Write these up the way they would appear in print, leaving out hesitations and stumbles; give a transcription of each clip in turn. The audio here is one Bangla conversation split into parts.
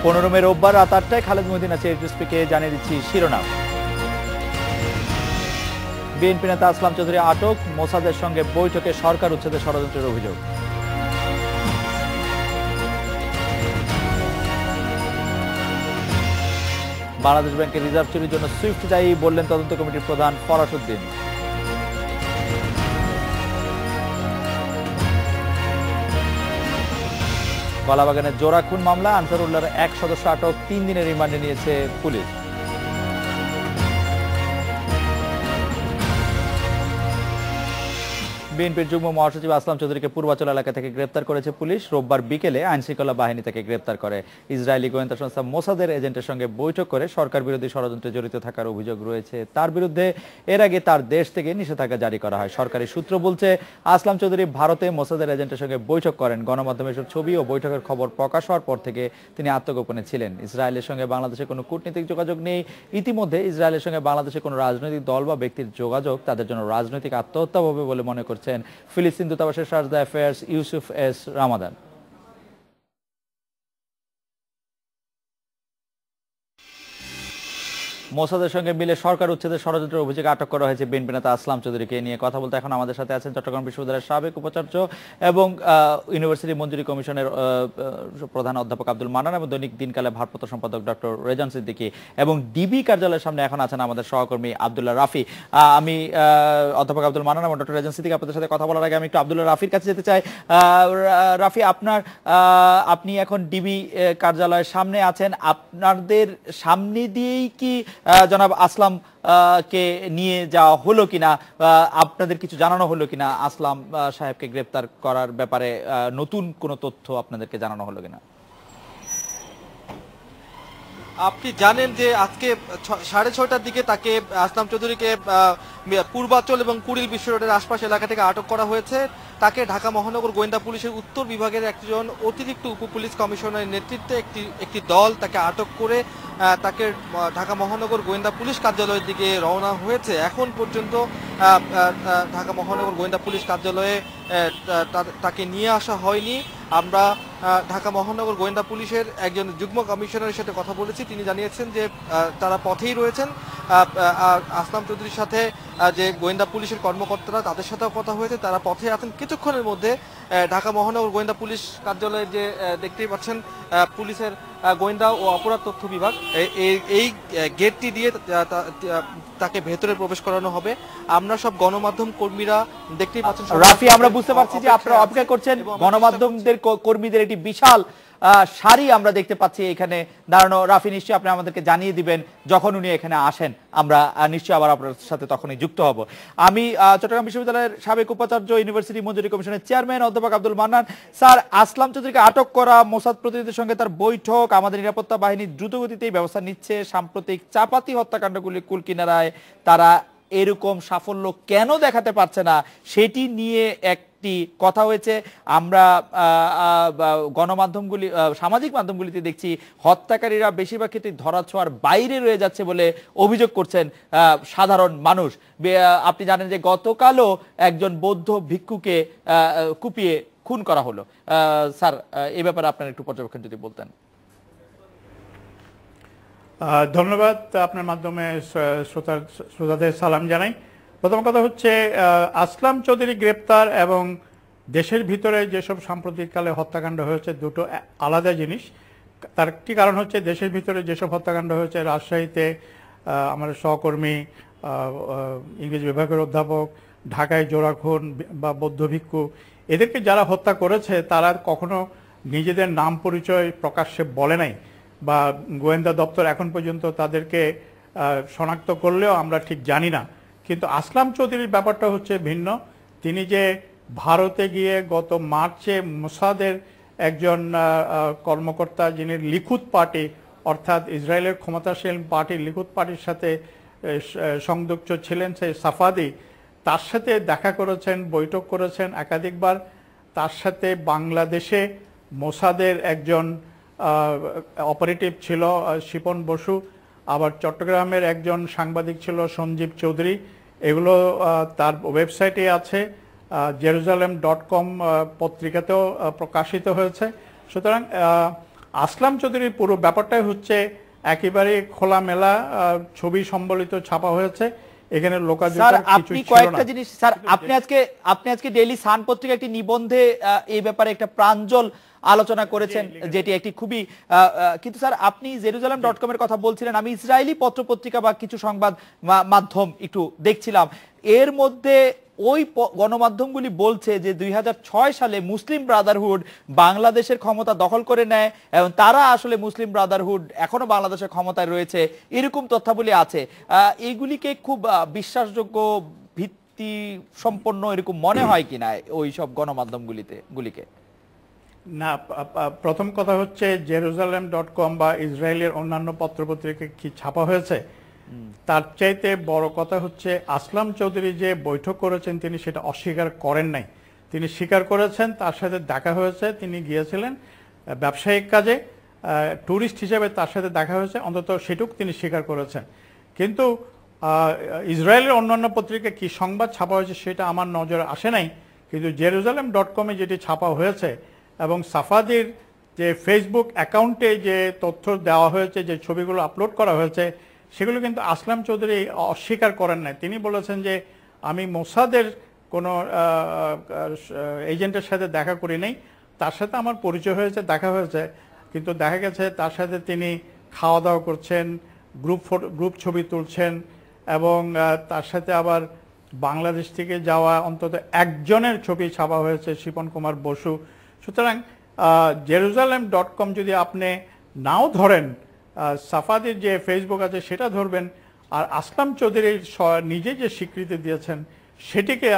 15 মে রোববার রাত 8টায় খালেদ মহিউদ্দিন আছে এইচএসপিকে জানিয়ে দিচ্ছি শিরোনাম। বিএনপি নেতা আসলাম চৌধুরী আটক, মোসাদের সঙ্গে বৈঠকে সরকার উচ্ছেদের ষড়যন্ত্রের অভিযোগ। বাংলাদেশ ব্যাংকের রিজার্ভ চুরির জন্য সুইফট দায়ী বললেন তদন্ত কমিটির প্রধান ফরাস উদ্দিন। কলাবাগানের জোড়া খুন মামলা, আনসারুল্লাহর এক সদস্য আটক, 3 দিনের রিমান্ডে নিয়েছে পুলিশ। বিএনপির যুগ্ম মহাসচিব আসলাম চৌধুরীকে পূর্বাচল এলাকা থেকে গ্রেপ্তার করেছে পুলিশ। রোববার বিকেলে আইনশৃঙ্খলা বাহিনী থেকে গ্রেপ্তার করে। ইসরায়েলি গোয়েন্দা সংস্থা মোসাদের এজেন্টের সঙ্গে বৈঠক করে সরকার বিরোধী ষড়যন্ত্রে জড়িত থাকার অভিযোগ রয়েছে তার বিরুদ্ধে। এর আগে তার দেশ থেকে নিষেধাজ্ঞা জারি করা হয়। সরকারি সূত্র বলছে, আসলাম চৌধুরী ভারতে মোসাদের এজেন্টের সঙ্গে বৈঠক করেন। গণমাধ্যমে এসব ছবি ও বৈঠকের খবর প্রকাশ হওয়ার পর থেকে তিনি আত্মগোপনে ছিলেন। ইসরায়েলের সঙ্গে বাংলাদেশে কোনো কূটনৈতিক যোগাযোগ নেই। ইতিমধ্যে ইসরায়েলের সঙ্গে বাংলাদেশে কোনো রাজনৈতিক দল বা ব্যক্তির যোগাযোগ তাদের জন্য রাজনৈতিক আত্মহত্যা হবে বলে মনে করছেন ফিলিস্তিন দূতাবাসের charge affairs Yusuf S Ramadan. মোসাদের সঙ্গে মিলে সরকার উচ্ছেদের ষড়যন্ত্রের অভিযোগে আটক করা হয়েছে বিএনপি নেতা আসলাম চৌধুরীকে। নিয়ে কথা বলতে এখন আমাদের সাথে আছেন চট্টগ্রাম বিশ্ববিদ্যালয়ের সাবেক উপাচার্য এবং ইউনিভার্সিটি মঞ্জুরি কমিশনের প্রধান অধ্যাপক আব্দুল মান্নান এবং দৈনিক দিনকালে ভারপ্রাপ্ত সম্পাদক ডক্টর রেজান সিদ্দিকী এবং ডিবি কার্যালয়ের সামনে এখন আছেন আমাদের সহকর্মী আব্দুল্লাহ রাফি। আমি অধ্যাপক আব্দুল মান্নান এবং ডক্টর রেজান সিদ্দিকী আপনাদের সাথে কথা বলার আগে আমি একটু আব্দুল্লাহ রাফির কাছে যেতে চাই। রাফি, আপনি এখন ডিবি কার্যালয়ের সামনে আছেন। আপনাদের সামনে দিয়েই কি জনাব আসলাম কে নিয়ে যাওয়া হলো কিনা, আপনাদের কিছু জানানো হলো কিনা, আসলাম সাহেবকে গ্রেপ্তার করার ব্যাপারে নতুন কোনো তথ্য আপনাদেরকে জানানো হলো কিনা? আপনি জানেন যে আজকে 6:30টার দিকে তাকে আসলাম চৌধুরীকে পূর্বাচল এবং কুড়িল বিশ্ব রোডের আশপাশ এলাকা থেকে আটক করা হয়েছে। তাকে ঢাকা মহানগর গোয়েন্দা পুলিশের উত্তর বিভাগের একজন অতিরিক্ত উপপুলিশ কমিশনারের নেতৃত্বে একটি দল তাকে আটক করে তাকে ঢাকা মহানগর গোয়েন্দা পুলিশ কার্যালয়ের দিকে রওনা হয়েছে। এখন পর্যন্ত ঢাকা মহানগর গোয়েন্দা পুলিশ কার্যালয়ে তাকে নিয়ে আসা হয়নি। আমরা ঢাকা মহানগর গোয়েন্দা পুলিশের একজন যুগ্ম কমিশনারের সাথে কথা বলেছি। তিনি জানিয়েছেন যে তারা পথেই রয়েছেন। আসলাম চৌধুরীর সাথে যে গোয়েন্দা পুলিশের কর্মকর্তারা, তাদের সাথেও কথা হয়েছে, তারা পথে আছেন। কিছুক্ষণের মধ্যে ঢাকা মহানগর গোয়েন্দা পুলিশ কার্যালয়ে যে দেখতেই পাচ্ছেন পুলিশের গোয়েন্দা ও অপরাধ তথ্য বিভাগ, এই গেটটি দিয়ে তাকে ভেতরে প্রবেশ করানো হবে। আমরা সব গণমাধ্যম কর্মীরা দেখতেই পাচ্ছেন। রাফি, আমরা বুঝতে পারছি যে আপনারা অপেক্ষা করছেন। গণমাধ্যমদের কর্মীদের একটি বিশাল সারি আমরা দেখতে পাচ্ছি এখানে দাঁড়ানো। রাফি, নিশ্চয়ই আপনি আমাদেরকে জানিয়ে দিবেন যখন উনি এখানে আসেন, আমরা নিশ্চয়ই আবার আপনার সাথে তখনই যুক্ত হব। আমি চট্টগ্রাম বিশ্ববিদ্যালয়ের সাবেক উপাচার্য, ইউনিভার্সিটি মঞ্জুরি কমিশনের চেয়ারম্যান অধ্যাপক আব্দুল মান্নান। স্যার, আসলাম চৌধুরীকে আটক করা, মোসাদ প্রতিনিধির সঙ্গে তার বৈঠক, আমাদের নিরাপত্তা বাহিনী দ্রুতগতিতেই ব্যবস্থা নিচ্ছে। সাম্প্রতিক চাপাতি হত্যাকাণ্ডগুলি কুলকিনারায় তারা এরকম সাফল্য কেন দেখাতে পারছে না সেটি নিয়ে একটি কথা হয়েছে। আমরা গণমাধ্যমগুলি, সামাজিক মাধ্যমগুলিতে দেখছি হত্যাকারীরা বেশিরভাগ ক্ষেত্রে ধরাছোঁয়ার বাইরে রয়ে যাচ্ছে বলে অভিযোগ করছেন সাধারণ মানুষ। আপনি জানেন যে গতকালও একজন বৌদ্ধ ভিক্ষুকে কুপিয়ে খুন করা হলো। স্যার, এই ব্যাপারে আপনার একটু পর্যবেক্ষণ যদি বলতেন। ধন্যবাদ। আপনার মাধ্যমে শ্রোতাদের সালাম জানাই। প্রথম কথা হচ্ছে, আসলাম চৌধুরী গ্রেপ্তার এবং দেশের ভিতরে যেসব সাম্প্রতিককালে হত্যাকাণ্ড হয়েছে দুটো আলাদা জিনিস। তার একটি কারণ হচ্ছে দেশের ভিতরে যেসব হত্যাকাণ্ড হয়েছে, রাজশাহীতে আমাদের সহকর্মী ইংরেজি বিভাগের অধ্যাপক, ঢাকায় জোড়া খুন বা বৌদ্ধ ভিক্ষু, এদেরকে যারা হত্যা করেছে তারা কখনো নিজেদের নাম পরিচয় প্রকাশ্যে বলে নাই বা গোয়েন্দা দপ্তর এখন পর্যন্ত তাদেরকে শনাক্ত করলেও আমরা ঠিক জানি না। কিন্তু আসলাম চৌধুরীর ব্যাপারটা হচ্ছে ভিন্ন। তিনি যে ভারতে গিয়ে গত মার্চে মোসাদের একজন কর্মকর্তা, যিনি লিকুদ পার্টি অর্থাৎ ইসরায়েলের ক্ষমতাসীন পার্টি লিকুদ পার্টির সাথে সংযুক্ত ছিলেন, সেই সাফাদি, তার সাথে দেখা করেছেন, বৈঠক করেছেন একাধিকবার। তার সাথে বাংলাদেশে মোসাদের একজন অপারেটিভ ছিল শিপন বসু, আবার চট্টগ্রামের একজন সাংবাদিক ছিল সঞ্জীব চৌধুরী। এগুলো তার ওয়েবসাইটে আছে, jerusalem.com পত্রিকাতেও প্রকাশিত হয়েছে। সুতরাং আসলাম চৌধুরীর পুরো ব্যাপারটাই হচ্ছে একেবারে খোলামেলা ছবি সম্বলিত ছাপা হয়েছে, এখানে স্যার লোকাজোটার আপনি কিছুই ছিল কয়েকটা না। জিনিস স্যার আপনি আজকে ডেইলি সান পত্রিকা একটি নিবন্ধে এই ব্যাপারে একটা প্রাঞ্জল আলোচনা করেছেন, যেটি একটি খুবই কিন্তু স্যার আপনি জেরুজালেম.com এর কথা বলছিলেন, আমি ইসরায়েলি পত্রপত্রিকা বা কিছু সংবাদ মাধ্যম একটু দেখছিলাম, এর মধ্যে ওই গণমাধ্যমগুলি বলছে যে 2006 সালে মুসলিম ব্রাদারহুড বাংলাদেশের ক্ষমতা দখল করে নেয় এবং তারা আসলে মুসলিম ব্রাদারহুড এখনো বাংলাদেশের ক্ষমতায় রয়েছে, এরকম তথ্যাবলী আছে। এইগুলিকে খুব বিশ্বাসযোগ্য ভিত্তি সম্পন্ন এরকম মনে হয় কিনা ওই সব গুলিকে? না, প্রথম কথা হচ্ছে জেরুজালেম.com বা ইসরায়েলের অন্যান্য পত্রপত্রিকা কি ছাপা হয়েছে, তার চাইতে বড় কথা হচ্ছে আসলাম চৌধুরী যে বৈঠক করেছেন তিনি সেটা অস্বীকার করেন নাই। তিনি স্বীকার করেছেন, তার সাথে দেখা হয়েছে, তিনি গিয়েছিলেন ব্যবসায়িক কাজে, ট্যুরিস্ট হিসেবে তার সাথে দেখা হয়েছে, অন্তত সেটুকু তিনি স্বীকার করেছেন। কিন্তু ইসরায়েলের অন্যান্য পত্রিকা কি সংবাদ ছাপা হয়েছে সেটা আমার নজরে আসে নাই, কিন্তু জেরুজালেম.com-এ যেটি ছাপা হয়েছে এবং সাফাদির যে ফেসবুক অ্যাকাউন্টে যে তথ্য দেওয়া হয়েছে, যে ছবিগুলো আপলোড করা হয়েছে, সেগুলো কিন্তু আসলাম চৌধুরী অস্বীকার করেন নাই। তিনি বলেছেন যে আমি মোসাদের কোনো এজেন্টের সাথে দেখা করি নাই, তার সাথে আমার পরিচয় হয়েছে, দেখা হয়েছে, কিন্তু দেখা গেছে তার সাথে তিনি খাওয়া দাওয়া করছেন, গ্রুপ ছবি তুলছেন এবং তার সাথে আবার বাংলাদেশ থেকে যাওয়া অন্তত একজনের ছবি ছাপা হয়েছে, শিপন কুমার বসু। সুতরাং জেরুজালেম.com যদি আপনি নাও ধরেন, সাফাদির যে ফেসবুক আছে সেটা ধরবেন, আর আসলাম চৌধুরী নিজে যে স্বীকৃতি দিয়েছেন সেটিকে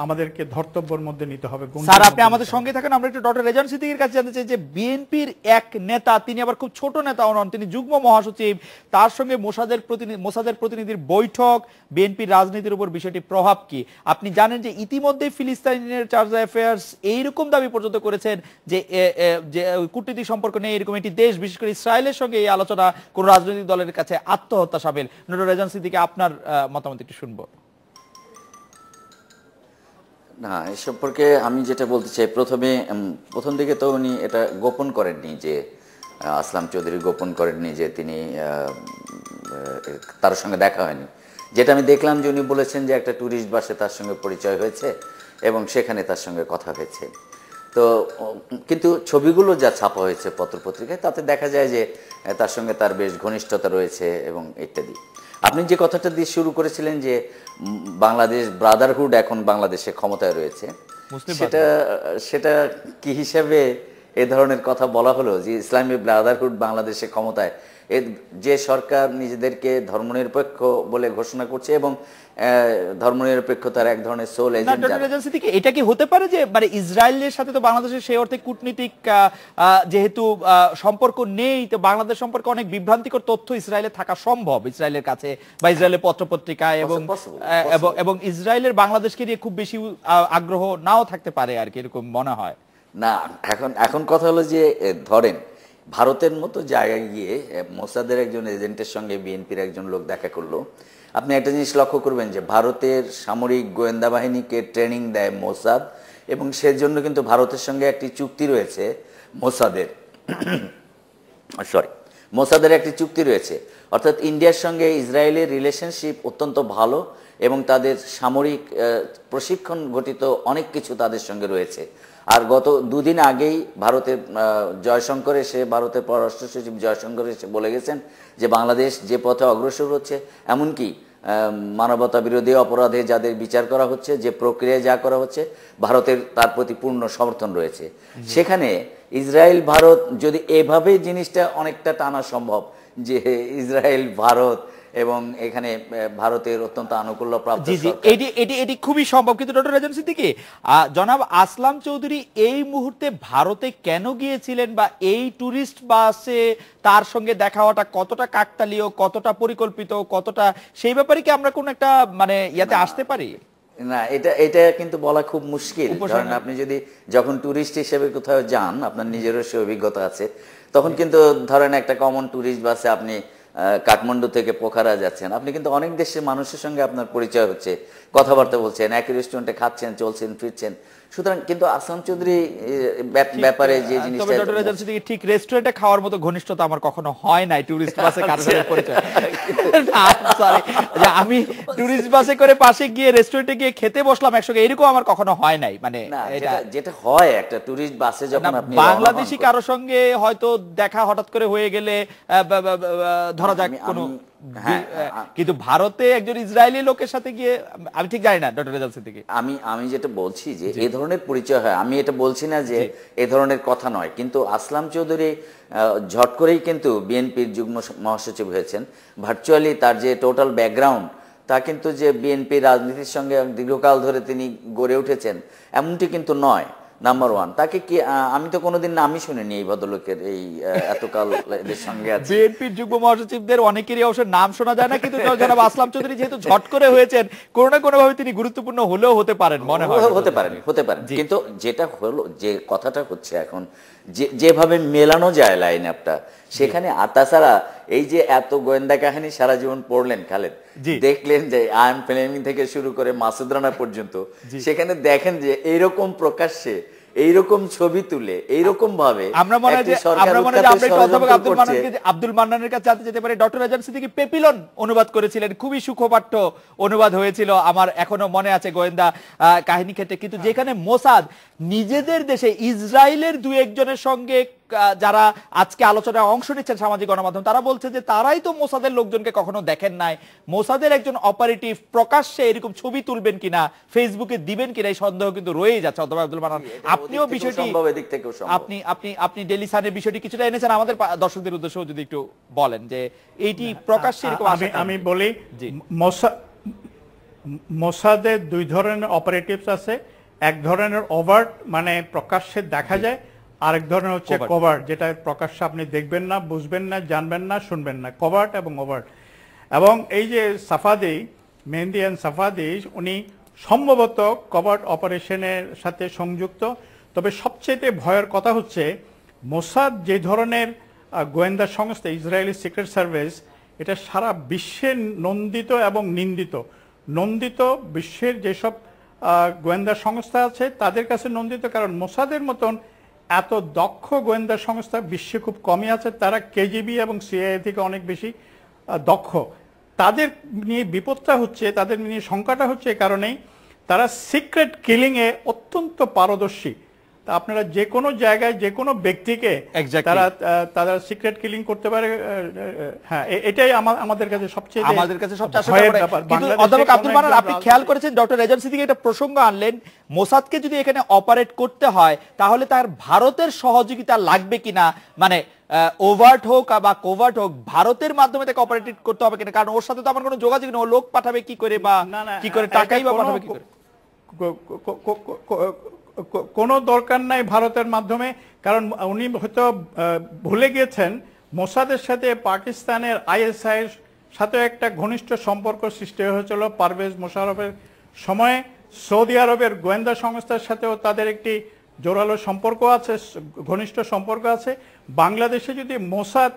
আমাদেরকে ধর্তব্যের মধ্যে নিতে হবে। স্যার আপনি আমাদের সঙ্গে থাকেন, আমরা একটু ডক্টর রেজান সিদ্দিকীর কাছে জানতে চাই যে বিএনপির এক নেতা, তিনি আবার খুব ছোট নেতাও নন, তিনি যুগ্ম মহাসচিব, তার সঙ্গে মোসাদের প্রতিনিধির বৈঠক, বিএনপির রাজনীতির উপর বিষয়টি প্রভাব কি? আপনি জানেন যে ইতিমধ্যে ফিলিস্তিনের চার্জ অ্যাফেয়ার্স এইরকম দাবি পর্যন্ত করেছেন যে কূটনীতিক সম্পর্ক নেই এরকম একটি দেশ, বিশেষ করে ইসরায়েলের সঙ্গে এই আলোচনা কোন রাজনৈতিক দলের কাছে আত্মহত্যা সামিল। ডক্টর রেজান সিদ্দিকী, আপনার মতামত একটু শুনবো। না, এ সম্পর্কে আমি যেটা বলতে চাই, প্রথম দিকে তো উনি এটা গোপন করেননি, যে আসলাম চৌধুরী গোপন করেননি যে তিনি তার সঙ্গে দেখা হয়নি। যেটা আমি দেখলাম যে উনি বলেছেন যে একটা ট্যুরিস্ট বাসে তার সঙ্গে পরিচয় হয়েছে এবং সেখানে তার সঙ্গে কথা হয়েছে। তো কিন্তু ছবিগুলো যা ছাপা হয়েছে পত্রপত্রিকায় তাতে দেখা যায় যে তার সঙ্গে তার বেশ ঘনিষ্ঠতা রয়েছে এবং ইত্যাদি। আপনি যে কথাটা দিয়ে শুরু করেছিলেন যে বাংলাদেশ ব্রাদারহুড এখন বাংলাদেশে ক্ষমতায় রয়েছে, সেটা কি হিসাবে এ ধরনের কথা বলা হলো যে ইসলামী ব্রাদারহুড বাংলাদেশে ক্ষমতায়? যে সরকার নিজেদেরকে ধর্মনিরপেক্ষ বলে ঘোষণা করছে এবং ধর্মনিরপেক্ষতার এক ধরনের সোল এজেন্ট, এটা কি হতে পারে যে মানে ইসরায়েলের সাথে তো বাংলাদেশের সেই অর্থে কূটনীতিক যেহেতু সম্পর্ক নেই, তো বাংলাদেশ সম্পর্কে অনেক বিভ্রান্তিকর তথ্য ইসরায়েলে থাকা সম্ভব ইসরায়েলের কাছে বা ইসরায়েলের পত্রপত্রিকায়, এবং ইসরায়েলের বাংলাদেশকে নিয়ে খুব বেশি আগ্রহ নাও থাকতে পারে আর কি, এরকম মনে হয় না। এখন কথা হলো যে ধরেন ভারতের মতো জায়গায় গিয়ে মোসাদের একজন এজেন্টের সঙ্গে বিএনপির একজন লোক দেখা করলো। আপনি একটা জিনিস লক্ষ্য করবেন যে ভারতের সামরিক গোয়েন্দা বাহিনীকে ট্রেনিং দেয় মোসাদ, এবং সেজন্য কিন্তু ভারতের সঙ্গে একটি চুক্তি রয়েছে মোসাদের একটি চুক্তি রয়েছে। অর্থাৎ ইন্ডিয়ার সঙ্গে ইসরায়েলের রিলেশনশিপ অত্যন্ত ভালো এবং তাদের সামরিক প্রশিক্ষণ ঘটিত অনেক কিছু তাদের সঙ্গে রয়েছে। আর গত দুদিন আগেই ভারতের ভারতের পররাষ্ট্র সচিব জয়শঙ্কর এসে বলে গেছেন যে বাংলাদেশ যে পথে অগ্রসর হচ্ছে, এমনকি মানবতা বিরোধী অপরাধে যাদের বিচার করা হচ্ছে, যে প্রক্রিয়ায় যা করা হচ্ছে, ভারতের তার প্রতি পূর্ণ সমর্থন রয়েছে। সেখানে ইসরায়েল ভারত যদি এভাবে জিনিসটা অনেকটা টানা সম্ভব যে ইসরায়েল ভারত এবং এখানে ভারতের অত্যন্ত আনুকূল্য প্রাপ্ত, এটি খুবই সম্ভব। কিন্তু ডক্টর রেজান সিদ্দিকী, জনাব আসলাম চৌধুরী এই মুহূর্তে ভারতে কেন গিয়েছিলেন, বা এই টুরিস্ট বাসে তার সঙ্গে দেখা হওয়াটা কতটা কাকতালীয়, কতটা পরিকল্পিত, কতটা সেই ব্যাপারে কি আমরা কোন একটা মানে ইয়াতে আসতে পারি? না, এটা কিন্তু বলা খুব মুশকিল। কারণ আপনি যদি যখন টুরিস্ট হিসেবে কোথাও যান, আপনার নিজেরও সে অভিজ্ঞতা আছে, তখন কিন্তু ধরেন একটা কমন টুরিস্ট বাসে আপনি কাঠমান্ডু থেকে পোখারা যাচ্ছেন, আপনি কিন্তু অনেক দেশের মানুষের সঙ্গে আপনার পরিচয় হচ্ছে, কথাবার্তা বলছেন, একই রেস্টুরেন্টে খাচ্ছেন, চলছেন, ফিরছেন। সুতরাং কিন্তু আসলাম চৌধুরী ব্যাপারে যে তবে জিনিসটা ডক্টর রেজাউল সিদ্দিকী ঠিক রেস্টুরেন্টে খাওয়ার মতো ঘনিষ্ঠতা আমার কখনো হয় নাই টুরিস্ট বাসে কারোর সাথে পরিচয়। না, sorry, যে আমি টুরিস্ট বাসে করে পাশে গিয়ে রেস্টুরেন্টে গিয়ে খেতে বসলাম একসঙ্গে, এরকম আমার কখনো হয় নাই। মানে না, এটা যেটা হয় একটা টুরিস্ট বাসে যখন আপনি বাংলাদেশি কারোর সঙ্গে হয়তো দেখা হঠাৎ করে হয়ে গেলে ধরা যাক কোনো, কিন্তু ভারতে একজন ইসরায়েলি লোকের সাথে গিয়ে আমি ঠিক জানি না ডক্টর রেজাউল সিদ্দিকী। আমি যেটা বলছি যে এই ধরনের পরিচয় হয়, আমি এটা বলছি না যে এই ধরনের কথা নয়, কিন্তু আসলাম চৌধুরী ঝট করেই কিন্তু বিএনপির যুগ্ম মহাসচিব হয়েছেন। ভার্চুয়ালি তার যে টোটাল ব্যাকগ্রাউন্ড তা কিন্তু যে বিএনপি রাজনীতির সঙ্গে দীর্ঘকাল ধরে তিনি গড়ে উঠেছেন এমনটি কিন্তু নয়। নাম্বার ওয়ান, তাকে কি আমি তো কোনোদিন নামই শুনিনি এই ভদ্রলোকের, এই এতকাল এদের সঙ্গে আছে। বিএনপির যুগ্ম মহাসচিবদের অনেকেরই অবশ্য নাম শোনা যায় না, কিন্তু জনাব আসলাম চৌধুরী যেহেতু ঝট করে হয়েছেন, কোনো না কোনো ভাবে তিনি গুরুত্বপূর্ণ হলেও হতে পারেন মনে হয়। হতে পারেন, কিন্তু যেটা হলো, যে কথাটা হচ্ছে এখন যেভাবে মেলানো যায় লাইন আপটা সেখানে, তাছাড়া এই যে এত গোয়েন্দা কাহিনী সারা জীবন পড়লেন খালেদ, দেখলেন যে আই এম ফ্লেমিং থেকে শুরু করে মাসুদ রানা পর্যন্ত, সেখানে দেখেন যে এইরকম প্রকাশ্যে এইরকম ছবি তুলে এইরকম ভাবে আমরা মনে হয় যে অধ্যাপক আব্দুল মান্নানের কাছে জানতে যেতে পারি, ডক্টর রেজাউল সিদ্দিকী পেপিলন অনুবাদ করেছিলেন, খুবই সুখপাঠ্য অনুবাদ হয়েছিল, আমার এখনো মনে আছে গোয়েন্দা কাহিনী ক্ষেত্রে। কিন্তু যেখানে মোসাদ নিজেদের দেশে ইসরায়েলের দুই একজনের সঙ্গে যারা আজকে আলোচনায় অংশ নিচ্ছেন সামাজিক গণমাধ্যম, তারা বলছে যে তারাই তো মোসাদের লোকজনকে কখনো দেখেন নাই, মোসাদের একজন অপারেটিভ প্রকাশ্যে এরকম ছবি তুলবেন কিনা, ফেসবুকে দিবেন কিনা, এই সন্দেহ কিন্তু রয়েই যাচ্ছে। অধ্যাপক আব্দুল মান্নান, আপনিও বিষয়টি আপনি ডেইলি সানের বিষয়টি কিছুটা এনেছেন, আমাদের দর্শকদের উদ্দেশ্যেও যদি একটু বলেন যে এইটি প্রকাশ্যে এরকম। আমি বলি মোসাদের দুই ধরনের অপারেটিভস আছে, এক ধরনের ওভার্ট মানে প্রকাশ্যে দেখা যায়, আরেক ধরনের হচ্ছে কভার্ট, যেটা প্রকাশ্যে আপনি দেখবেন না, বুঝবেন না, জানবেন না, শুনবেন না, কভার্ট এবং ওভার্ট। এবং এই যে সাফাদি, মেহেদি এন্ড সাফাদি, উনি সম্ভবত কভার্ট অপারেশনের সাথে সংযুক্ত। তবে সবচেয়ে ভয়ের কথা হচ্ছে মোসাদ যে ধরনের গোয়েন্দা সংস্থা, ইসরায়েলি সিক্রেট সার্ভিস, এটা সারা বিশ্বে নন্দিত এবং নন্দিত বিশ্বের যেসব গোয়েন্দা সংস্থা আছে তাদের কাছে নন্দিত, কারণ মোসাদের মতন এত দক্ষ গোয়েন্দা সংস্থা বিশ্বে খুব কমই আছে। তারা কেজিবি এবং সিআইএ থেকে অনেক বেশি দক্ষ। তাদের নিয়ে বিপদটা হচ্ছে, তাদের নিয়ে সংখ্যাটা হচ্ছে এই কারণেই তারা সিক্রেট কিলিংয়ে অত্যন্ত পারদর্শী। তা আপনারা যে কোনো জায়গায় যে কোনো ব্যক্তিকে তারা সিক্রেট কিলিং করতে পারে। হ্যাঁ, এটাই আমাদের কাছে সবচেয়ে ভয়ের ব্যাপার। অধ্যাপক আব্দুল মান্নান, আপনি খেয়াল করেছেন ডক্টর রেজাউল সিদ্দিকী একটা প্রসঙ্গ আনলেন, মোসাদকে যদি এখানে অপারেট করতে হয় তাহলে তার ভারতের সহযোগিতা লাগবে কিনা, মানে ওভার্ট হোক বা কোভার্ট হোক, ভারতের মাধ্যমে তাকে অপারেট করতে হবে কিনা, কারণ ওর সাথে তো আমার কোনো যোগাযোগ নেই, ও লোক পাঠাবে কি করে বা কি করে, টাকাই বা পাঠাবে কি করে? কোনো দরকার নাই ভারতের মাধ্যমে, কারণ উনি হয়তো ভুলে গিয়েছেন মোসাদের সাথে পাকিস্তানের আইএসআই এর সাথে একটা ঘনিষ্ঠ সম্পর্ক সৃষ্টি হয়েছিল পারভেজ মোশাররফের সময়ে। সৌদি আরবের গোয়েন্দা সংস্থার সাথেও তাদের একটি জোরালো সম্পর্ক আছে, ঘনিষ্ঠ সম্পর্ক আছে। বাংলাদেশে যদি মোসাদ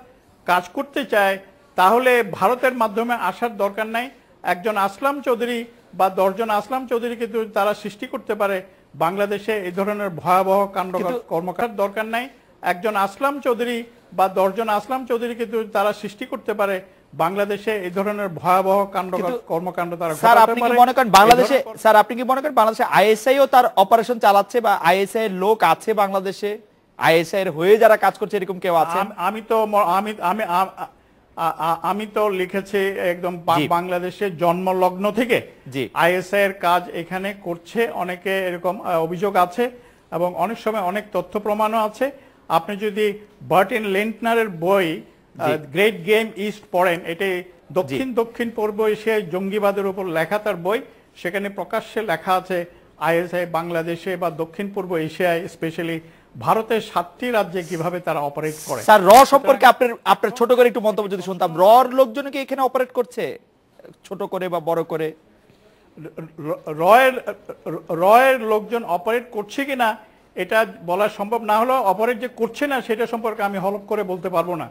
কাজ করতে চায় তাহলে ভারতের মাধ্যমে আসার দরকার নাই। একজন আসলাম চৌধুরী বা 10 জন আসলাম চৌধুরী কিন্তু তারা সৃষ্টি করতে পারে বাংলাদেশে এই ধরনের ভয়াবহ কাণ্ড কর্মকাণ্ড দরকার নাই। একজন আসলাম চৌধুরী বা 10 জন আসলাম চৌধুরী কিন্তু তারা সৃষ্টি করতে পারে বাংলাদেশে এই ধরনের ভয়াবহ কর্মকাণ্ড তারা। স্যার, আপনি কি মনে করেন বাংলাদেশে আইএসআই ও তার অপারেশন চালাচ্ছে বা আইএসআই এর লোক আছে বাংলাদেশে, আইএসআই এর হয়ে যারা কাজ করছে এরকম কেউ আছে? আমি তো লিখেছি একদম বাংলাদেশের জন্মলগ্ন থেকে আইএসআই এর কাজ এখানে করছে, অনেকে এরকম অভিযোগ আছে এবং অনেক সময় অনেক তথ্য প্রমাণও আছে। আপনি যদি বার্টিন লেন্টনারের বই গ্রেট গেম ইস্ট পড়েন, এটি দক্ষিণ পূর্ব এশিয়ায় জঙ্গিবাদের উপর লেখা তার বই, সেখানে প্রকাশ্যে লেখা আছে আইএসআই বাংলাদেশে বা দক্ষিণ পূর্ব এশিয়ায় স্পেশালি ভারতের 7টি রাজ্যে কিভাবে তারা অপারেট করে। স্যার, র সম্পর্কে আপনার ছোট করে একটু মন্তব্য যদি শুনতাম, রর লোকজন কি এখানে অপারেট করছে ছোট করে বা বড় করে? রয়ের লোকজন অপারেট করছে কিনা এটা বলা সম্ভব না হলেও অপারেট যে করছে না সেটা সম্পর্কে আমি হলফ করে বলতে পারবো না,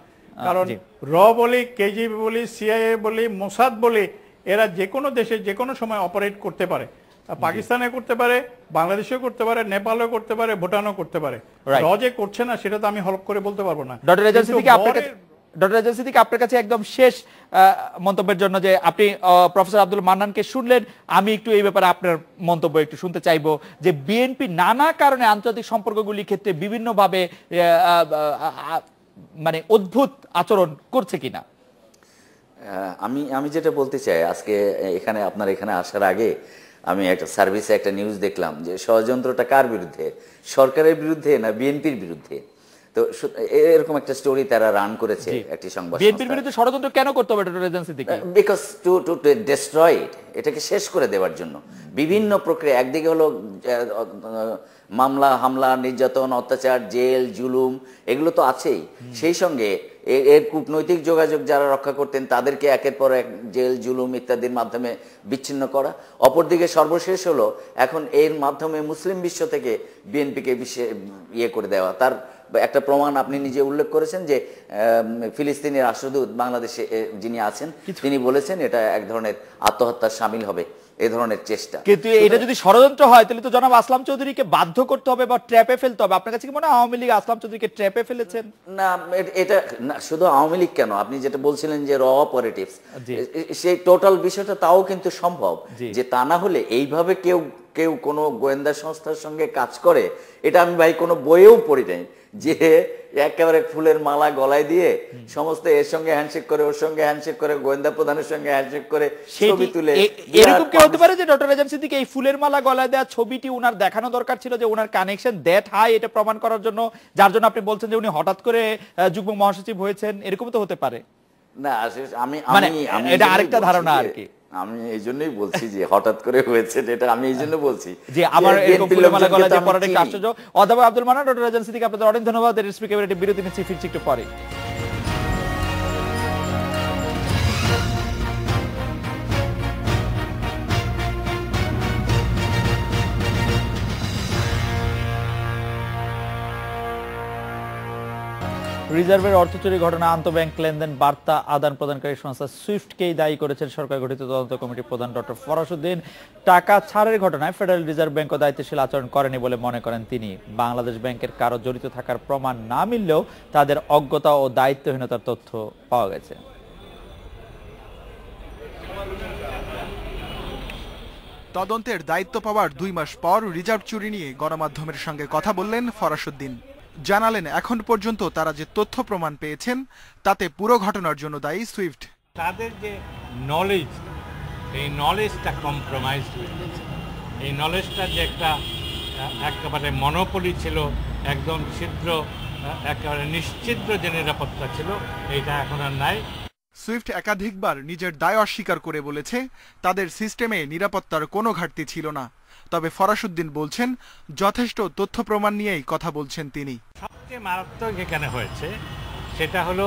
কারণ র বলি, কেজিবি বলি, সিআইএ বলি, মোসাদ বলি, এরা যে কোনো দেশে যে কোনো সময় অপারেট করতে পারে। পাকিস্তানে করতে পারে, বাংলাদেশেও করতে পারে, নেপালও করতে পারে, ভুটানও করতে পারে। Right. র যে করছে না সেটা তো আমি হলফ করে বলতে পারবো না। ডক্টর রেজাল কিন্তু সিদ্দিকী আপনার কাছে বরের- ডক্টর রেজাল সিদ্দিকী আপনার কাছে একদম শেষ মন্তব্যের জন্য, যে আপনি প্রফেসর আব্দুল মান্নানকে শুনলেন, আমি একটু এই ব্যাপারে আপনার মন্তব্য একটু শুনতে চাইবো, যে বিএনপি নানা কারণে আন্তর্জাতিক সম্পর্কগুলির ক্ষেত্রে বিভিন্নভাবে মানে অদ্ভুত আচরণ করছে কিনা। আমি যেটা বলতে চাই, আজকে এখানে আপনার এখানে আসার আগে আমি একটা সার্ভিসে একটা নিউজ দেখলাম যে ষড়যন্ত্রটা কার বিরুদ্ধে, সরকারের বিরুদ্ধে না বিএনপির বিরুদ্ধে। তো এরকম একটা স্টোরি তারা রান করেছে একটি সংবাদ বিএনপির বিরুদ্ধে ষড়যন্ত্র কেন করতে হবে doctor Rezal Siddiqui? Because to to destroy it, এটাকে শেষ করে দেওয়ার জন্য বিভিন্ন প্রক্রিয়া। একদিকে হলো মামলা, হামলা, নির্যাতন, অত্যাচার, জেল, জুলুম, এগুলো তো আছেই। সেই সঙ্গে এর কূটনৈতিক যোগাযোগ যারা রক্ষা করতেন তাদেরকে একের পর এক জেল, জুলুম ইত্যাদির মাধ্যমে বিচ্ছিন্ন করা। অপরদিকে সর্বশেষ হলো এখন এর মাধ্যমে মুসলিম বিশ্ব থেকে বিএনপিকে ইয়ে করে দেওয়া। তার একটা প্রমাণ আপনি নিজে উল্লেখ করেছেন যে ফিলিস্তিনি রাষ্ট্রদূত বাংলাদেশে যিনি আছেন তিনি বলেছেন এটা এক ধরনের আত্মহত্যার শামিল হবে, এই ধরনের চেষ্টা। কিন্তু এটা যদি ষড়যন্ত্র হয় তাহলে তো জনাব আসলাম চৌধুরীকে বাধ্য করতে হবে বা ট্র্যাপে ফেলতে হবে। আপনার কাছে কি মনে হয় আওয়ামী লীগ আসলাম চৌধুরীকে ট্র্যাপে ফেলেছেন? না, এটা না, শুধু আওয়ামী লীগ কেন, আপনি যেটা বলছিলেন যে র অপারেটিভস, সেই টোটাল বিষয়টা তাও কিন্তু সম্ভব। যে তা না হলে এইভাবে কেউ কোনো গোয়েন্দা সংস্থার সঙ্গে কাজ করে, এটা আমি ভাই কোনো বইয়েও পড়ি নাই যে একেবারে ফুলের মালা গলায় দিয়ে সমস্ত এর সঙ্গে হ্যান্ডশেক করে, ওর সঙ্গে হ্যান্ডশেক করে, গোয়েন্দা প্রধানের সঙ্গে হ্যান্ডশেক করে ছবি তুলে। এরকম কি হতে পারে যে ডক্টর রেজাল সিদ্দিকী এই ফুলের মালা গলায় দেওয়া ছবিটি উনার দেখানো দরকার ছিল, যে উনার কানেকশন দ্যাট হাই, এটা প্রমাণ করার জন্য, যার জন্য আপনি বলছেন যে উনি হঠাৎ করে যুগ্ম মহাসচিব হয়েছেন, এরকম তো হতে পারে না? আমি এটা আরেকটা ধারণা আর কি। আমি এই জন্যই বলছি যে হঠাৎ করে হয়েছে, এটা আমি এই জন্য বলছি যে আমার এরকম ফুলের মালা গলায় দিয়ে পড়াটা একটু আশ্চর্য। অথবা আব্দুল মান্নান, ডক্টর রেজাল সিদ্দিকী, আপনাদের অনেক ধন্যবাদ। একটি বিরতি নিচ্ছি, ফিরছি একটু পরে। রিজার্ভের অর্থ চুরি ঘটনা আন্তঃব্যাংক লেনদেন বার্তা আদান প্রদানকারী সংস্থা সুইফটকেই দায়ী করেছেন সরকার গঠিত তদন্ত কমিটির প্রধান ডক্টর ফরাসউদ্দিন। টাকা ছাড়ের ঘটনায় ফেডারেল রিজার্ভ ব্যাংকও দায়িত্বশীল আচরণ করেনি বলে মনে করেন তিনি। বাংলাদেশ ব্যাংকের কারো জড়িত থাকার প্রমাণ না মিললেও তাদের অজ্ঞতা ও দায়িত্বহীনতার তথ্য পাওয়া গেছে। তদন্তের দায়িত্ব পাওয়ার 2 মাস পর রিজার্ভ চুরি নিয়ে গণমাধ্যমের সঙ্গে কথা বললেন ফরাসউদ্দিন। জানালেন এখন পর্যন্ত তারা যে তথ্য প্রমাণ পেয়েছেন তাতে পুরো ঘটনার জন্য দায়ী সুইফট। তাদের যে নলেজ, এই নলেজটা কম্প্রোমাইজ হয়ে গেছে। এই নলেজটা যে একেবারে মনোপলি ছিল, একদম ছিদ্র, একেবারে নিশ্চিদ্র যে নিরাপত্তা ছিল, এইটা এখন আর নাই। সুইফট একাধিকবার নিজের দায় অস্বীকার করে বলেছে তাদের সিস্টেমে নিরাপত্তার কোনো ঘাটতি ছিল না। তবে ফরাসউদ্দিন বলছেন যথেষ্ট তথ্য প্রমাণ নিয়েই কথা বলছেন তিনি। সবচেয়ে মারাত্মক যেখানে হয়েছে সেটা হলো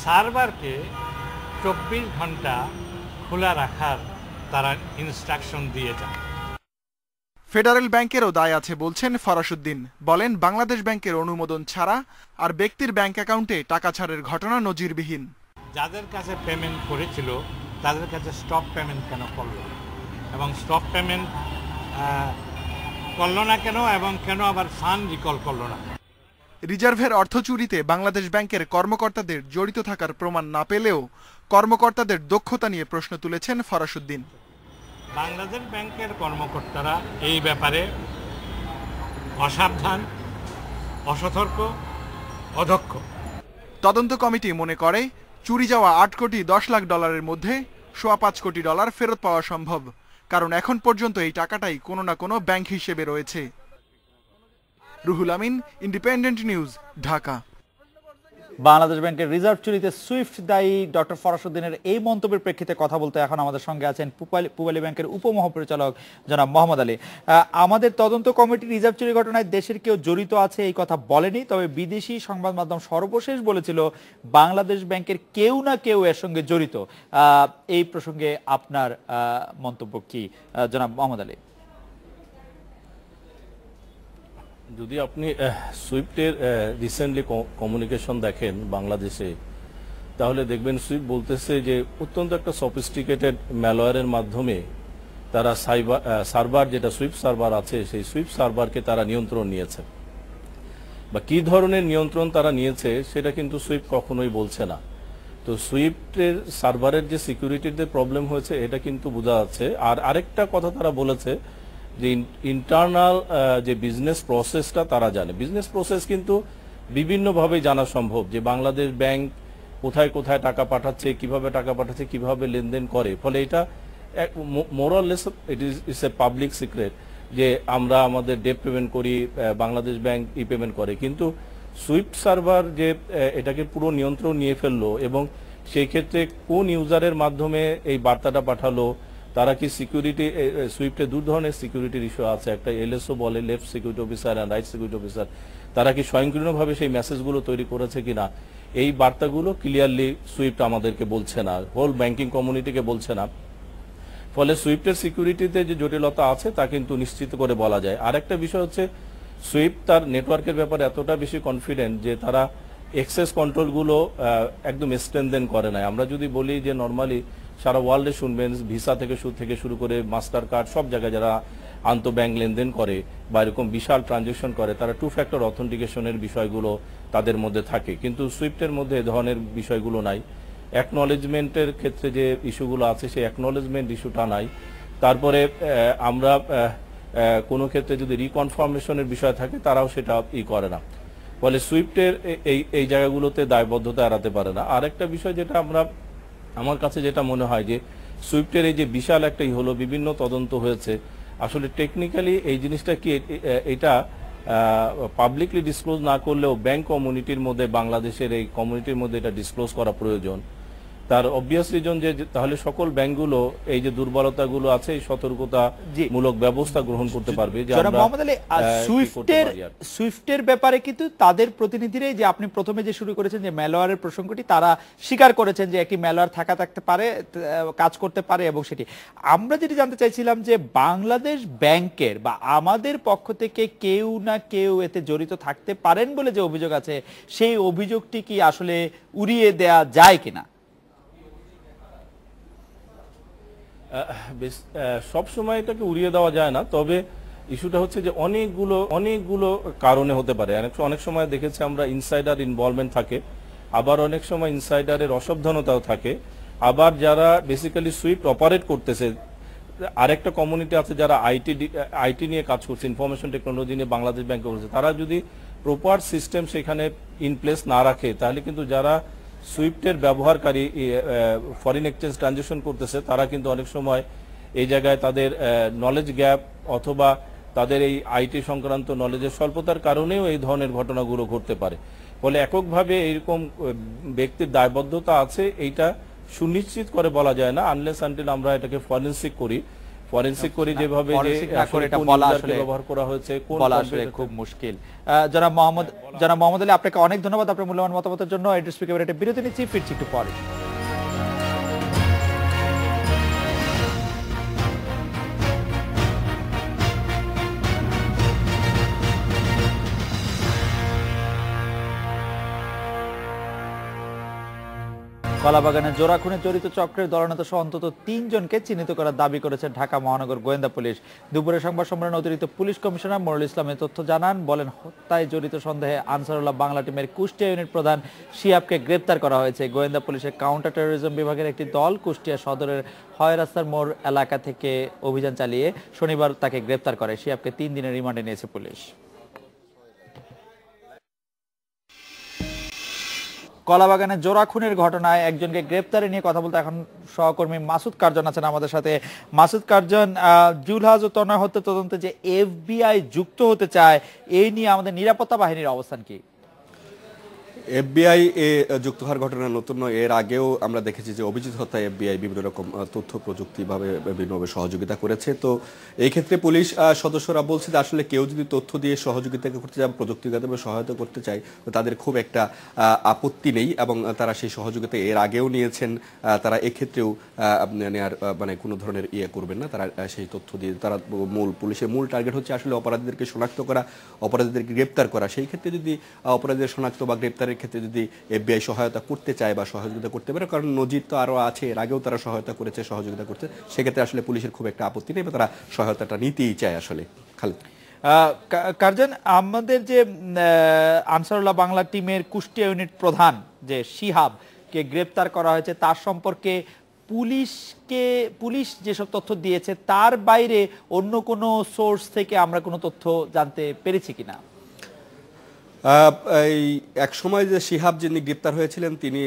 সার্ভারকে 24 ঘন্টা খোলা রাখার তারা ইনস্ট্রাকশন দিয়ে যান। ফেডারেল ব্যাংকেরও দায় আছে বলছেন ফরাসউদ্দিন। বলেন বাংলাদেশ ব্যাংকের অনুমোদন ছাড়া আর ব্যক্তির ব্যাংক অ্যাকাউন্টে টাকা ছাড়ের ঘটনা নজিরবিহীন। যাদের কাছে পেমেন্ট করেছিল তাদের কাছে স্টপ পেমেন্ট কেন করলো, এবং স্টপ পেমেন্ট করলো না কেন, এবং কেন আবার ফান্ড রিকল করলো না। রিজার্ভের অর্থ চুরিতে বাংলাদেশ ব্যাংকের কর্মকর্তাদের জড়িত থাকার প্রমাণ না পেলেও কর্মকর্তাদের দক্ষতা নিয়ে প্রশ্ন তুলেছেন ফরাসউদ্দিন। বাংলাদেশ ব্যাংকের কর্মকর্তারা এই ব্যাপারে অসাবধান, অসতর্ক, অদক্ষ। তদন্ত কমিটি মনে করে চুরি যাওয়া 8 কোটি 10 লাখ ডলারের মধ্যে $5.25 কোটি ফেরত পাওয়া সম্ভব, কারণ এখন পর্যন্ত এই টাকাটাই কোনো না কোনো ব্যাংক হিসেবে রয়েছে। Ruhul Amin, independent news, Dhaka. বাংলাদেশ ব্যাংকের রিজার্ভ চুরিতে সুইফট দায়ী ডক্টর ফরাসউদ্দিনের এই মন্তব্যের প্রেক্ষিতে কথা বলতে এখন আমাদের সঙ্গে আছেন পূবালী ব্যাংকের উপমহাপরিচালক জনাব মোহাম্মদ আলী। আমাদের তদন্ত কমিটি রিজার্ভ চুরি ঘটনায় দেশের কেউ জড়িত আছে এই কথা বলেনি, তবে বিদেশি সংবাদ মাধ্যম সর্বশেষ বলেছিল বাংলাদেশ ব্যাংকের কেউ না কেউ এর সঙ্গে জড়িত। এই প্রসঙ্গে আপনার মন্তব্য কি জনাব মোহাম্মদ আলী? যদি আপনি সুইফটের রিসেন্টলি কমিউনিকেশন দেখেন বাংলাদেশে, তাহলে দেখবেন সুইফট বলতেছে যে অত্যন্ত একটা সফিস্টিকেটেড ম্যালওয়্যারের মাধ্যমে তারা সার্ভার যেটা সুইপ সার্ভার আছে সেই সুইপ সার্ভারকে তারা নিয়ন্ত্রণ নিয়েছে, বা কি ধরনের নিয়ন্ত্রণ তারা নিয়েছে সেটা কিন্তু সুইপ কখনোই বলছে না। তো সুইফটের সার্ভারের যে সিকিউরিটিতে প্রবলেম হয়েছে এটা কিন্তু বোঝা যাচ্ছে। আর আরেকটা কথা তারা বলেছে যে ইন্টারনাল যে বিজনেস প্রসেসটা তারা জানে। বিজনেস প্রসেস কিন্তু বিভিন্নভাবে জানা সম্ভব, যে বাংলাদেশ ব্যাংক কোথায় কোথায় টাকা পাঠাচ্ছে, কিভাবে টাকা পাঠাচ্ছে, কিভাবে লেনদেন করে। ফলে এটা মোরাললেস ইটস এ পাবলিক সিক্রেট যে আমরা আমাদের ডেট পেমেন্ট করি, বাংলাদেশ ব্যাংক ই পেমেন্ট করে। কিন্তু সুইফট সার্ভার যে এটাকে পুরো নিয়ন্ত্রণ নিয়ে ফেললো, এবং সেই ক্ষেত্রে কোন ইউজারের মাধ্যমে এই বার্তাটা পাঠালো, তারা কি সিকিউরিটি, সুইফটে দু ধরনের সিকিউরিটির ইস্যু আছে, একটা এলএসও বলে লেফট সিকিউরিটি অফিসার আর রাইট সিকিউরিটি অফিসার, তারা কি স্বয়ংক্রিয়ভাবে সেই মেসেজগুলো তৈরি করেছে কিনা, এই বার্তাগুলো ক্লিয়ারলি সুইফট আমাদেরকে বলছে না, হোল ব্যাংকিং কমিউনিটিকে বলছে না। ফলে সুইফটের সিকিউরিটিতে যে জটিলতা আছে তা কিন্তু নিশ্চিত করে বলা যায়। আরেকটা বিষয় হচ্ছে সুইফট তার নেটওয়ার্কের ব্যাপারে এতটা বেশি কনফিডেন্ট যে তারা এক্সেস কন্ট্রোলগুলো একদম স্ট্রেনদেন করে নাই। আমরা যদি বলি যে নর্মালি সারা ওয়ার্ল্ডে শুনবেন ভিসা থেকে শুরু করে মাস্টার কার্ড সব জায়গায় যারা আন্তঃব্যাংক লেনদেন করে বা এরকম বিশাল ট্রানজেকশন করে তারা 2 ফ্যাক্টর অথেন্টিকেশনের বিষয়গুলো তাদের মধ্যে থাকে, কিন্তু সুইফটের মধ্যে এ ধরনের বিষয়গুলো নাই। অ্যাকনলেজমেন্টের ক্ষেত্রে যে ইস্যুগুলো আছে সেই অ্যাকনলেজমেন্ট ইস্যুটা নাই। তারপরে আমরা কোনো ক্ষেত্রে যদি রিকনফার্মেশনের বিষয় থাকে তারাও সেটা করে না। ফলে সুইফটের এই জায়গাগুলোতে দায়বদ্ধতা এড়াতে পারে না। আরেকটা বিষয় যেটা আমার কাছে যেটা মনে হয় যে সুইফটের এই যে বিশাল একটা হলো, বিভিন্ন তদন্ত হয়েছে, আসলে টেকনিক্যালি এই জিনিসটা কি এটা পাবলিকলি ডিসক্লোজ না করলেও ব্যাংক কমিউনিটির মধ্যে, বাংলাদেশের এই কমিউনিটির মধ্যে এটা ডিসক্লোজ করা প্রয়োজন। তার অবভিয়াস রিজন যে তাহলে সকল ব্যাংকগুলো এই যে দুর্বলতাগুলো আছে এই সতর্কতামূলক ব্যবস্থা গ্রহণ করতে পারবে। যে আমরা মোহাম্মদ আলী, সুইফটের ব্যাপারে কিন্তু তাদের প্রতিনিধিরাই, যে আপনি প্রথমে যে শুরু করেছেন যে ম্যালওয়্যারের প্রসঙ্গটি, তারা স্বীকার করেছেন যে একটি ম্যালওয়্যার থাকতে পারে, কাজ করতে পারে, এবং সেটি আমরা যেটি জানতে চাইছিলাম যে বাংলাদেশ ব্যাংকের বা আমাদের পক্ষ থেকে কেউ না কেউ এতে জড়িত থাকতে পারেন বলে যে অভিযোগ আছে, সেই অভিযোগটি কি আসলে উড়িয়ে দেয়া যায় কিনা? সব সময় এটাকে উড়িয়ে দেওয়া যায় না, তবে ইস্যুটা হচ্ছে যে অনেকগুলো কারণে হতে পারে। অনেক সময় দেখেছি আমরা ইনসাইডার ইনভলভমেন্ট থাকে, আবার অনেক সময় ইনসাইডারের অসাবধানতাও থাকে, আবার যারা বেসিক্যালি সুইফট অপারেট করতেছে আরেকটা কমিউনিটি আছে যারা আইটি নিয়ে কাজ করছে, ইনফরমেশন টেকনোলজি নিয়ে বাংলাদেশ ব্যাংকে করছে, তারা যদি প্রপার সিস্টেম সেখানে ইন প্লেস না রাখে তাহলে কিন্তু যারা সুইফটের ব্যবহারকারী ফরেন এক্সচেঞ্জ ট্রানজেকশন করতেছে তারা কিন্তু অনেক সময় এই জায়গায় তাদের নলেজ গ্যাপ অথবা তাদের এই আইটি সংক্রান্ত নলেজের স্বল্পতার কারণেও এই ধরনের ঘটনাগুলো ঘটতে পারে। ফলে এককভাবে এইরকম ব্যক্তির দায়বদ্ধতা আছে এইটা সুনিশ্চিত করে বলা যায় না, আনলেস আনটিল আমরা এটাকে ফরেনসিক করি যেভাবে ব্যবহার করা হয়েছে খুব মুশকিল। জনাব মোহাম্মদ আলী, আপনাকে অনেক ধন্যবাদ আপনার মূল্যবান মতামতের জন্য। একটা বিরতি নিচ্ছি, ফিরছি একটু পরে। কলাবাগানে জোড়া খুনে জড়িত চক্রের দলনেতা সহ অন্তত 3 জনকে চিহ্নিত করার দাবি করেছে ঢাকা মহানগর গোয়েন্দা পুলিশ। দুপুরে সংবাদ সম্মেলনে অতিরিক্ত পুলিশ কমিশনার মনিরুল ইসলাম এই তথ্য জানান। বলেন, হত্যায় জড়িত সন্দেহে আনসারুল্লাহ বাংলা টিমের কুষ্টিয়া ইউনিট প্রধান শিহাবকে গ্রেপ্তার করা হয়েছে। গোয়েন্দা পুলিশের কাউন্টার টেরোরিজম বিভাগের একটি দল কুষ্টিয়া সদরের হয় রাস্তার মোড় এলাকা থেকে অভিযান চালিয়ে শনিবার তাকে গ্রেপ্তার করে। শিহাবকে 3 দিনের রিমান্ডে নিয়েছে পুলিশ। কলাবাগানে জোড়া খুনের ঘটনায় একজনকে গ্রেপ্তারে নিয়ে কথা বলতে এখন সহকর্মী মাসুদ কার্জন আছেন আমাদের সাথে। মাসুদ কার্জন, জুলহাজ ও তনয় হত্যা তদন্তে যে এফবিআই যুক্ত হতে চায়, এই নিয়ে আমাদের নিরাপত্তা বাহিনীর অবস্থান কি? এফবিআই যুক্ত হওয়ার ঘটনা নতুন নয়, এর আগেও আমরা দেখেছি যে অভিজিৎ হত্যায় এফবিআই বিভিন্ন রকম তথ্য প্রযুক্তিভাবে বিভিন্নভাবে সহযোগিতা করেছে। তো এই ক্ষেত্রে পুলিশ সদস্যরা বলছে যে আসলে কেউ যদি তথ্য দিয়ে সহযোগিতা করতে চায়, প্রযুক্তিগতভাবে সহায়তা করতে চায়, তো তাদের খুব একটা আপত্তি নেই এবং তারা সেই সহযোগিতা এর আগেও নিয়েছেন। তারা এক্ষেত্রেও নেয়ার কোনো ধরনের করবেন না। তারা সেই তথ্য দিয়ে তারা পুলিশের মূল টার্গেট হচ্ছে আসলে অপরাধীদেরকে শনাক্ত করা, অপরাধীদেরকে গ্রেপ্তার করা। সেই ক্ষেত্রে যদি অপরাধীদের শনাক্ত বা গ্রেপ্তারের অনেক ক্ষেত্রে যদি এফবিআই সহায়তা করতে চায় বা সহযোগিতা করতে পারে, কারণ নজির তো আরও আছে, এর আগেও তারা সহায়তা করেছে, সহযোগিতা করছে, সেক্ষেত্রে আসলে পুলিশের খুব একটা আপত্তি নেই বা তারা সহায়তাটা নিতেই চায় আসলে। খালেদ কারজান, আমাদের যে আনসারুল্লাহ বাংলা টিমের কুষ্টিয়া ইউনিট প্রধান যে শিহাবকে গ্রেপ্তার করা হয়েছে, তার সম্পর্কে পুলিশ যেসব তথ্য দিয়েছে তার বাইরে অন্য কোনো সোর্স থেকে আমরা কোনো তথ্য জানতে পেরেছি কিনা? এই এক সময় যে শিহাব যিনি গ্রেপ্তার হয়েছিলেন তিনি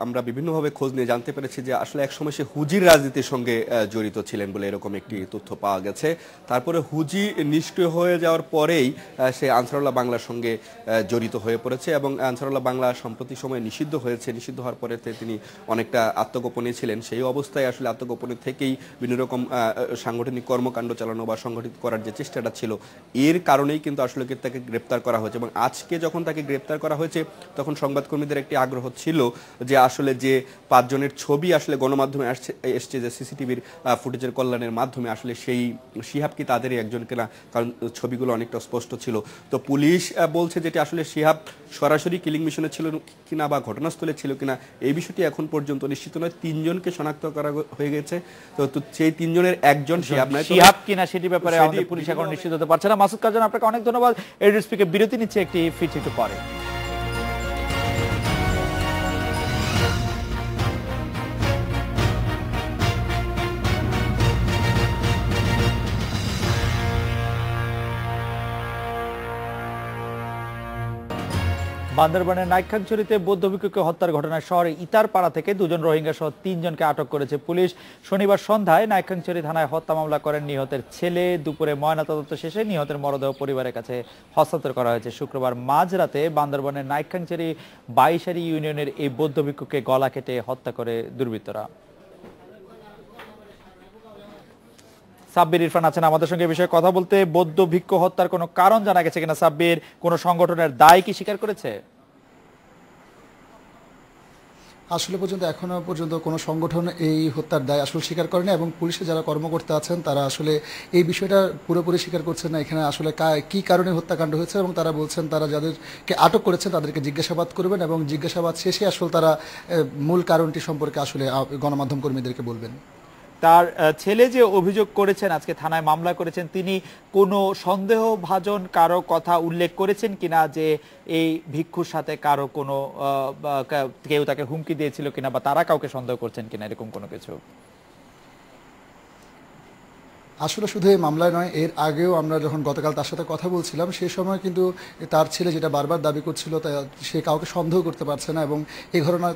আমরা বিভিন্নভাবে খোঁজ নিয়ে জানতে পেরেছি যে আসলে এক সময় সে হুজির রাজনীতির সঙ্গে জড়িত ছিলেন বলে এরকম একটি তথ্য পাওয়া গেছে। তারপরে হুজি নিষ্ক্রিয় হয়ে যাওয়ার পরেই সে আনসারুল্লাহ বাংলার সঙ্গে জড়িত হয়ে পড়েছে এবং আনসারুল্লাহ বাংলা সম্প্রতি সময়ে নিষিদ্ধ হয়েছে। নিষিদ্ধ হওয়ার পরে তিনি অনেকটা আত্মগোপনে ছিলেন। সেই অবস্থায় আসলে আত্মগোপনে থেকেই বিভিন্ন রকম সাংগঠনিক কর্মকাণ্ড চালানো বা সংগঠিত করার যে চেষ্টাটা ছিল, এর কারণেই কিন্তু আসলে তাকে গ্রেপ্তার করা হয়েছে। এবং আজকে যখন তাকে গ্রেপ্তার করা হয়েছে তখন সংবাদকর্মীদের একটি আগ্রহ ছিল যে আসলে যে 5 জনের ছবি আসলে গণমাধ্যমে এসছে যে সিসিটিভির ফুটেজের কল্যাণের মাধ্যমে, আসলে সেই শিহাব কি তাদেরই একজন কিনা, কারণ ছবিগুলো অনেকটা স্পষ্ট ছিল। তো পুলিশ বলছে যেটি আসলে শিহাব সরাসরি কিলিং মিশনে ছিল কিনা বা ঘটনাস্থলে ছিল কিনা এই বিষয়টি এখন পর্যন্ত নিশ্চিত নয়। 3 জনকে শনাক্ত করা হয়ে গেছে। তো সেই 3 জনের একজন শিহাব কিনা সেটি ব্যাপারে আমাদের পুলিশ এখন নিশ্চিত হতে পারছে না। মাসুদ কারজান, আপনাকে অনেক ধন্যবাদ। এডিএসপিকে বিরতি নিচ্ছে, একটি ফিরছি একটু পরে। বান্দরবানের নাইক্ষ্যংছড়িতে বৌদ্ধ ভিক্ষুকে হত্যার ঘটনায় শহরে ইতারপাড়া থেকে 2 জন রোহিঙ্গা সহ 3 জনকে আটক করেছে পুলিশ। শনিবার সন্ধ্যায় নাইক্ষ্যংছড়ি থানায় হত্যা মামলা করেন নিহতের ছেলে। দুপুরে ময়নাতদন্ত শেষে নিহতের মরদেহ পরিবারের কাছে হস্তান্তর করা হয়েছে। শুক্রবার মাঝরাতে বান্দরবানের নাইক্ষ্যংছড়ি 22 ইউনিয়নের এই বৌদ্ধ ভিক্ষুকে গলা কেটে হত্যা করে দুর্বৃত্তরা। সাব্বির ইরফান আছেন আমাদের সঙ্গে বিষয়ে কথা বলতে। বৌদ্ধ ভিক্ষু হত্যার কোনো কারণ জানা গেছে কিনা? সাব্বির, কোন সংগঠনের দায় কি স্বীকার করেছে? আসলে এখনো পর্যন্ত কোনো সংগঠন এই হত্যার দায় আসলে স্বীকার করে না এবং পুলিশে যারা কর্মকর্তা আছেন তারা আসলে এই বিষয়টা পুরোপুরি স্বীকার করছেন না এখানে আসলে কি কারণে হত্যাকাণ্ড হয়েছে। এবং তারা বলছেন তারা যাদেরকে আটক করেছেন তাদেরকে জিজ্ঞাসাবাদ করবেন এবং জিজ্ঞাসাবাদ শেষে আসলে তারা মূল কারণটি সম্পর্কে আসলে গণমাধ্যম কর্মীদেরকে বলবেন। তার ছেলে যে অভিযোগ করেছেন, আজকে থানায় মামলা করেছেন, তিনি কোনো সন্দেহভাজন কারো কথা উল্লেখ করেছেন কিনা যে এই ভিক্ষুর সাথে কারো কোনো কেউ তাকে হুমকি দিয়েছিল কিনা বা তারা কাউকে সন্দেহ করছেন কিনা, এরকম কোনো কিছু? আসলে শুধু এই মামলায় নয়, এর আগেও আমরা যখন গতকাল তার সাথে কথা বলছিলাম সেই সময় কিন্তু তার ছেলে যেটা বারবার দাবি করছিল সে কাউকে সন্দেহ করতে পারছে না এবং এই ঘটনা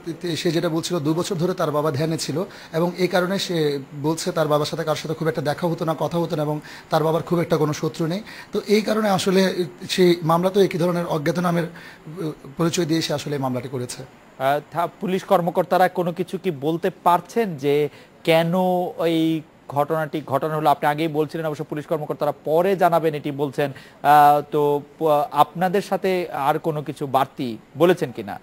সে যেটা বলছিল 2 বছর ধরে তার বাবা ধ্যানে ছিল এবং এই কারণে সে বলছে তার বাবার সাথে কার সাথে খুব একটা দেখা হতো না, কথা হতো না এবং তার বাবার খুব একটা কোনো শত্রু নেই। তো এই কারণে আসলে সেই মামলা তো একই ধরনের অজ্ঞাত নামের পরিচয় দিয়ে সে আসলে এই মামলাটি করেছে। পুলিশ কর্মকর্তারা কোনো কিছু কি বলতে পারছেন যে কেন এই ঘটনা হলো? আপনি আগেই বলছিলেন, অবশ্য পুলিশ কর্মকর্তারা পরে জানাবেন এটি বলছেন। তো আপনাদের সাথে আর কোনো কিছু বাড়তি বলেছেন কিনা?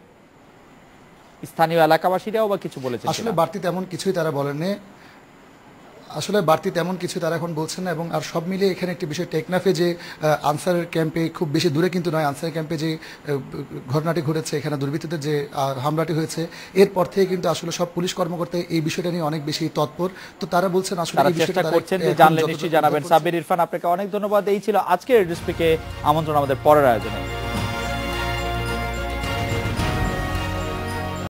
স্থানীয় এলাকাবাসীরাও বা কিছু বলেছেন? আসলে বাড়তি তেমন কিছুই তারা বলেননি। তারা এখন বলছেন না। এবং আর সব মিলিয়ে এখানে একটি বিষয়, টেকনাফে যে আনসারের ক্যাম্পে, খুব বেশি দূরে কিন্তু নয়, আনসারের ক্যাম্পে যে ঘটনাটি ঘটেছে, এখানে দুর্বৃত্তদের যে হামলাটি হয়েছে, এরপর থেকে কিন্তু আসলে সব পুলিশ কর্মকর্তা এই বিষয়টা নিয়ে অনেক বেশি তৎপর। তো তারা বলছেন আসলে এই বিষয়টা করছেন, জানলে নিশ্চয়ই জানাবেন। সাব্বির ইরফান, আপনাকে অনেক ধন্যবাদ। এই ছিল আজকের এডিএসপিকে আমন্ত্রণ আমাদের পরের আয়োজনে।